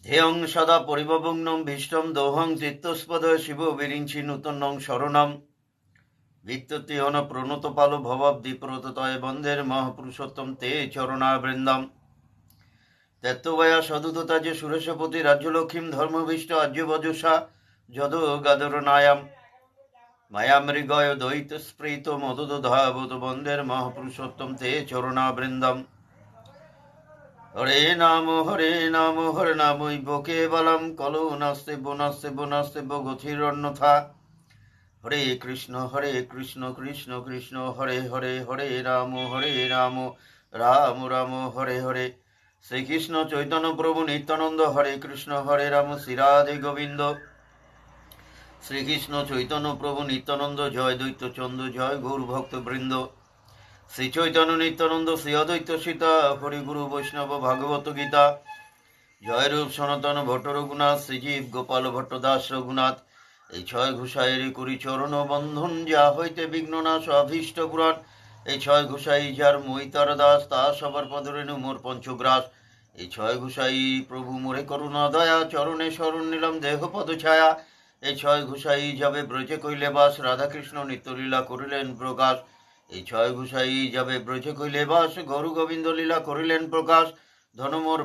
ध्येयं सदा परिभवग्नं भीष्टं दोहं चित्तस्पद शिव विरिञ्चि नूतनं शरणं वित्तत्यन प्रणतपालो भवाब्धिप्रततय बन्देर महापुरुषोत्तम ते चरणाबृन्दम् त्यक्तवया सदुतता जे सुरेशपति राज्यलक्ष्मीं धर्मभीष्ट आज्यवजुषा যদো গাদরনায়াম মায়ামৃগয় দ্বৈতস্পৃত মদোধাবত বন্দের মহাপুরুষোত্তম তে চরণাবৃন্দম হরে নাম হরে নামৈব কেবলম কলো নাস্তে বনাস্তে বনাস্তে গতিরন্যথা হরে কৃষ্ণ কৃষ্ণ কৃষ্ণ হরে হরে হরে রাম রাম রাম হরে হরে শ্রীকৃষ্ণ চৈতন্য প্রভু নিত্যানন্দ হরে কৃষ্ণ হরে রাম শ্রী রাধে গোবিন্দ শ্রীকৃষ্ণ চৈতন্য প্রভু নিত্যানন্দ জয় দৈত্য চন্দ্র জয় গৌর ভক্ত বৃন্দ শ্রী চৈতন্য নিত্যানন্দ শ্রী অদ্বৈত সীতা হরিগুরু বৈষ্ণব ভাগবত গীতা জয় রূপ সনাতন ভট্ট রঘুনাথ শ্রীজীব গোপাল ভট্ট দাস রঘুনাথ এই ছয় ঘোষায়ের করি চরণ বন্ধন যা হইতে বিঘ্ননাশ অভীষ্ট পুরাণ এই ছয় ঘোষাই যার মৈতার দাস তা সবার পদরেণু মোর পঞ্চগ্রাস এই ছয় ঘোষাই প্রভু মোরে করুণা দয়া চরণে শরণ নিলাম দেহ পদ ছায়া এই ছয় ঘোষাই যাবে ব্রজে কইলে বাস রাধাকৃষ্ণ নিত্যলীলা করিলেন প্রকাশ এই ছয় ঘোষাই যাবে ব্রজে কইলে বাস গৌর গোবিন্দ লীলা করিলেন প্রকাশ ধনমোর